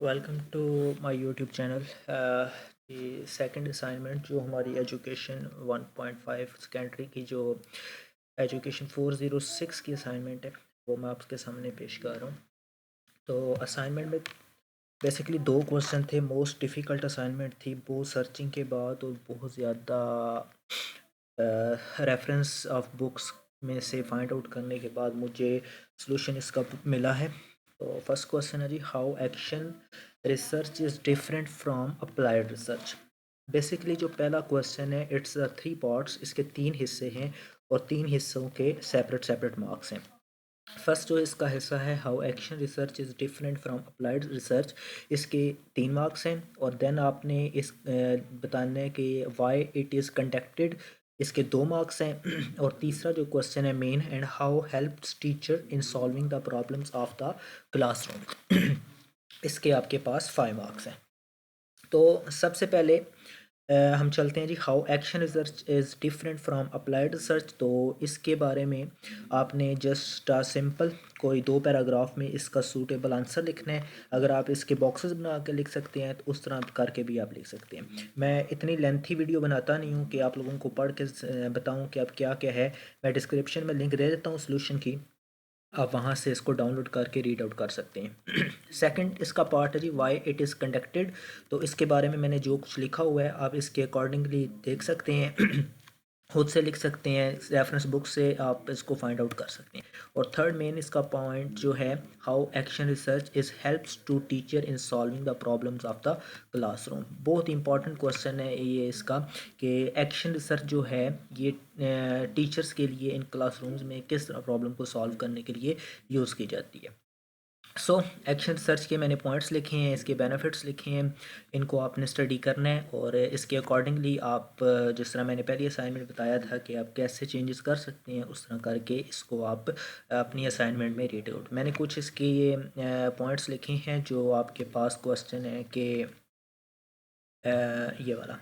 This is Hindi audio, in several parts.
Welcome to my YouTube channel. ये सेकंड असाइनमेंट जो हमारी एजुकेशन 1.5 सेकेंडरी की जो एजुकेशन 406 की असाइनमेंट है वो मैं आपके सामने पेश कर रहा हूँ। तो असाइनमेंट में बेसिकली दो क्वेश्चन थे। मोस्ट डिफ़िकल्ट असाइनमेंट थी, बहुत सर्चिंग के बाद और बहुत ज़्यादा रेफरेंस ऑफ बुक्स में से फाइंड आउट करने के बाद मुझे सॉल्यूशन इसका मिला है। तो फर्स्ट क्वेश्चन है जी, how action research is different from applied research. Basically जो पहला क्वेश्चन है, इट्स थ्री पार्ट्स, इसके तीन हिस्से हैं और तीन हिस्सों के सेपरेट सेपरेट मार्क्स हैं। फर्स्ट जो इसका हिस्सा है, how action research is different from applied research, इसके 3 मार्क्स हैं। और देन आपने इस बताना है कि वाई इट इज़ कंडक्टेड, इसके 2 मार्क्स हैं। और तीसरा जो क्वेश्चन है main, and how helps teacher in solving the problems of the classroom, इसके आपके पास 5 मार्क्स हैं। तो सबसे पहले हम चलते हैं जी, how action research is different from applied research. तो इसके बारे में आपने जस्ट सिंपल कोई 2 पैराग्राफ में इसका सूटेबल आंसर लिखना है। अगर आप इसके बॉक्सेस बना के लिख सकते हैं तो उस तरह करके भी आप लिख सकते हैं। मैं इतनी लेंथी वीडियो बनाता नहीं हूँ कि आप लोगों को पढ़ के बताऊँ कि अब क्या क्या है। मैं डिस्क्रिप्शन में लिंक दे देता हूँ सोल्यूशन की, आप वहाँ से इसको डाउनलोड करके रीड आउट कर सकते हैं। सेकंड इसका पार्ट है जी, वाई इट इज़ कंडक्टेड। तो इसके बारे में मैंने जो कुछ लिखा हुआ है आप इसके अकॉर्डिंगली देख सकते हैं, खुद से लिख सकते हैं, रेफरेंस बुक से आप इसको फाइंड आउट कर सकते हैं। और थर्ड मेन इसका पॉइंट जो है, how action research is helps to teacher in solving the problems of the classroom. बहुत इंपॉर्टेंट क्वेश्चन है ये इसका, कि एक्शन रिसर्च जो है ये टीचर्स के लिए इन क्लासरूम्स में किस प्रॉब्लम को सॉल्व करने के लिए यूज़ की जाती है। सो एक्शन रिसर्च के मैंने पॉइंट्स लिखे हैं, इसके बेनिफिट्स लिखे हैं, इनको आपने स्टडी करना है और इसके अकॉर्डिंगली आप जिस तरह मैंने पहली असाइनमेंट बताया था कि आप कैसे चेंजेस कर सकते हैं, उस तरह करके इसको आप अपनी असाइनमेंट में रीड आउट। मैंने कुछ इसके पॉइंट्स लिखे हैं जो आपके पास क्वेश्चन है कि ये वाला,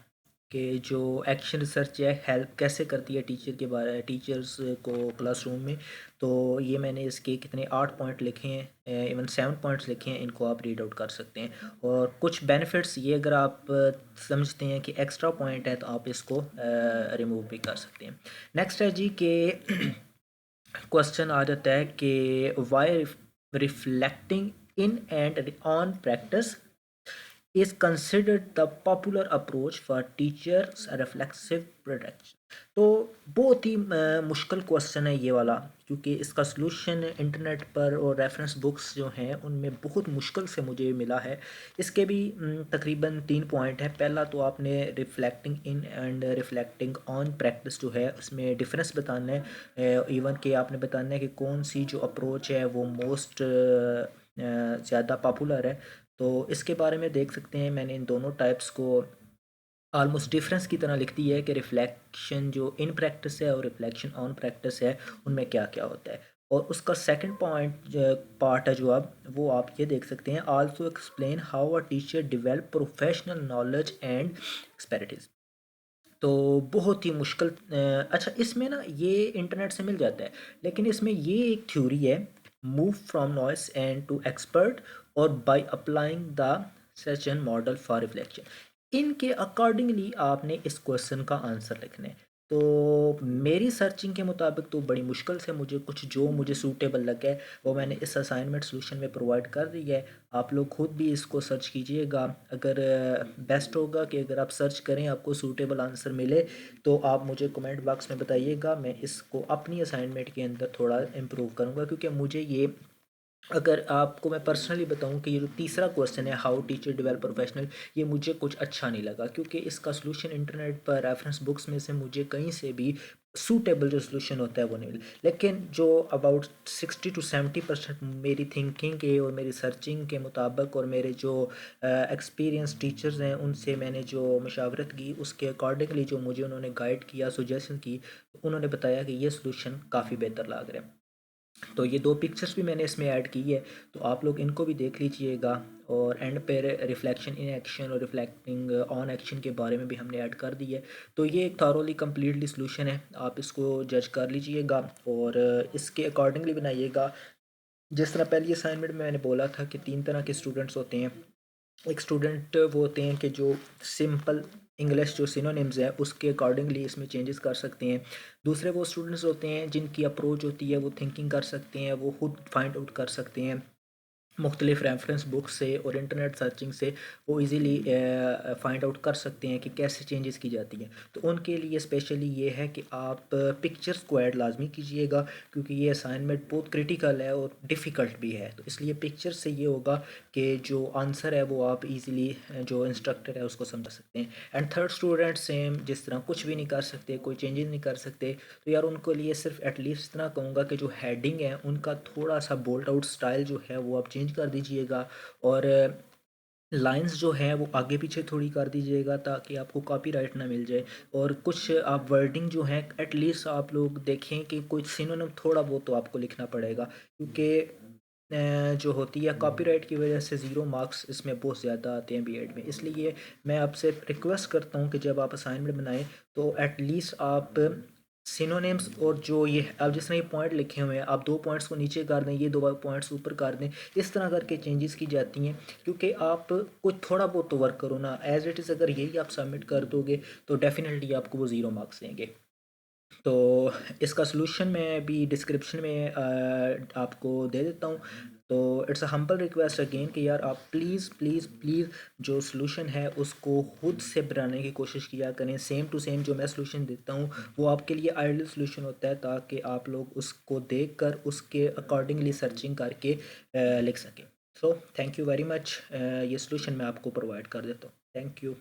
कि जो एक्शन रिसर्च है हेल्प कैसे करती है टीचर्स को क्लासरूम में। तो ये मैंने इसके कितने 8 पॉइंट लिखे हैं, इवन 7 पॉइंट्स लिखे हैं, इनको आप रीड आउट कर सकते हैं। और कुछ बेनिफिट्स ये अगर आप समझते हैं कि एक्स्ट्रा पॉइंट है तो आप इसको रिमूव भी कर सकते हैं। नेक्स्ट है जी कि क्वेश्चन आ जाता है कि why reflecting in and on practice is considered the popular approach for teachers reflexive protection। तो बहुत ही मुश्किल क्वेश्चन है ये वाला, क्योंकि इसका सलूशन इंटरनेट पर और रेफरेंस बुक्स जो हैं उनमें बहुत मुश्किल से मुझे मिला है। इसके भी तकरीबन 3 पॉइंट है। पहला तो आपने reflecting in and reflecting on practice जो है उसमें डिफरेंस बताना है। इवन कि आपने बताना है कि कौन सी जो अप्रोच है वो मोस्ट ज़्यादा पॉपुलर है। तो इसके बारे में देख सकते हैं, मैंने इन दोनों टाइप्स को ऑलमोस्ट डिफरेंस की तरह लिख दी है कि रिफ्लेक्शन जो इन प्रैक्टिस है और रिफ्लेक्शन ऑन प्रैक्टिस है उनमें क्या क्या होता है। और उसका सेकंड पॉइंट पार्ट है जो अब वो आप ये देख सकते हैं, also explain how a teacher develop professional knowledge and expertise. तो बहुत ही मुश्किल अच्छा इसमें ना ये इंटरनेट से मिल जाता है, लेकिन इसमें ये एक थ्योरी है, move from novice end to expert और by applying the session model for reflection. इनके अकॉर्डिंगली आपने इस क्वेश्चन का आंसर लिखना है। तो मेरी सर्चिंग के मुताबिक तो बड़ी मुश्किल से मुझे कुछ जो मुझे सूटेबल लगा है वो मैंने इस असाइनमेंट सोल्यूशन में प्रोवाइड कर दी है। आप लोग खुद भी इसको सर्च कीजिएगा। अगर बेस्ट होगा कि अगर आप सर्च करें आपको सूटेबल आंसर मिले तो आप मुझे कमेंट बॉक्स में बताइएगा, मैं इसको अपनी असाइनमेंट के अंदर थोड़ा इम्प्रूव करूँगा। क्योंकि मुझे ये, अगर आपको मैं पर्सनली बताऊं कि ये जो तीसरा क्वेश्चन है, हाउ टीचर डेवलप प्रोफेशनल, ये मुझे कुछ अच्छा नहीं लगा, क्योंकि इसका सलूशन इंटरनेट पर रेफरेंस बुक्स में से मुझे कहीं से भी सूटेबल जो सलूशन होता है वो नहीं मिला। लेकिन जो अबाउट 60 to 70% मेरी थिंकिंग के और मेरी सर्चिंग के मुताबिक और मेरे जो एक्सपीरियंस टीचर्स हैं उनसे मैंने जो मशावरत की उसके अकॉर्डिंगली जो मुझे उन्होंने गाइड किया, सुजेशन की, उन्होंने बताया कि ये सलूशन काफ़ी बेहतर लग रहा है। तो ये दो पिक्चर्स भी मैंने इसमें ऐड की है, तो आप लोग इनको भी देख लीजिएगा। और एंड पे रिफ्लेक्शन इन एक्शन और रिफ्लेक्टिंग ऑन एक्शन के बारे में भी हमने ऐड कर दी है। तो ये एक थारोली कम्प्लीटली सोल्यूशन है, आप इसको जज कर लीजिएगा और इसके अकॉर्डिंगली बनाइएगा। जिस तरह पहली असाइनमेंट में मैंने बोला था कि 3 तरह के स्टूडेंट्स होते हैं, एक स्टूडेंट वो होते हैं कि जो सिंपल इंग्लिश जो सिनोनिम्स है उसके अकॉर्डिंगली इसमें चेंजेस कर सकते हैं। दूसरे वो स्टूडेंट्स होते हैं जिनकी अप्रोच होती है वो थिंकिंग कर सकते हैं, वो खुद फाइंड आउट कर सकते हैं मुख्तलिफ रेफरेंस बुक से और इंटरनेट सर्चिंग से, वो इजीली फाइंड आउट कर सकते हैं कि कैसे चेंजेस की जाती हैं। तो उनके लिए स्पेशली ये है कि आप पिक्चर्स को ऐड लाजमी कीजिएगा, क्योंकि ये असाइनमेंट बहुत क्रिटिकल है और डिफ़िकल्ट भी है। तो इसलिए पिक्चर से ये होगा कि जो आंसर है वो आप इजीली जो इंस्ट्रक्टर है उसको समझ सकते हैं। एंड थर्ड स्टूडेंट सेम जिस तरह कुछ भी नहीं कर सकते, कोई चेंजेस नहीं कर सकते, तो यार उनको लिए सिर्फ एटलीस्ट इतना कहूँगा कि जो हेडिंग है उनका थोड़ा सा बोल्ड आउट स्टाइल जो है वो आप चेंज कर दीजिएगा, और लाइंस जो है वो आगे पीछे थोड़ी कर दीजिएगा ताकि आपको कॉपीराइट ना मिल जाए। और कुछ आप वर्डिंग जो है एटलीस्ट आप लोग देखें कि कुछ सिनोनिम थोड़ा बहुत तो आपको लिखना पड़ेगा, क्योंकि जो होती है कॉपीराइट की वजह से ज़ीरो मार्क्स इसमें बहुत ज़्यादा आते हैं बीएड में। इसलिए मैं आपसे रिक्वेस्ट करता हूँ कि जब आप असाइनमेंट बनाएं तो एटलीस्ट आप सिनोनिम्स और जो ये आप जिस तरह ये पॉइंट लिखे हुए हैं आप दो पॉइंट्स को नीचे कर दें, ये दो पॉइंट्स ऊपर कर दें, इस तरह करके चेंजेस की जाती हैं। क्योंकि आप कुछ थोड़ा बहुत तो वर्क करो ना, एज इट इज़ अगर यही आप सबमिट कर दोगे तो डेफिनेटली आपको वो ज़ीरो मार्क्स देंगे। तो इसका सलूशन मैं अभी डिस्क्रिप्शन में आपको दे देता हूँ। तो it's a humble request again कि यार आप प्लीज़ प्लीज़ प्लीज़ जो सलूशन है उसको खुद से बनाने की कोशिश किया करें। सेम टू सेम जो मैं सलूशन देता हूँ वो आपके लिए आइडियल सलूशन होता है, ताकि आप लोग उसको देख कर उसके अकॉर्डिंगली सर्चिंग करके लिख सकें। So thank you very much. ये सलूशन मैं आपको प्रोवाइड कर देता हूँ। Thank you.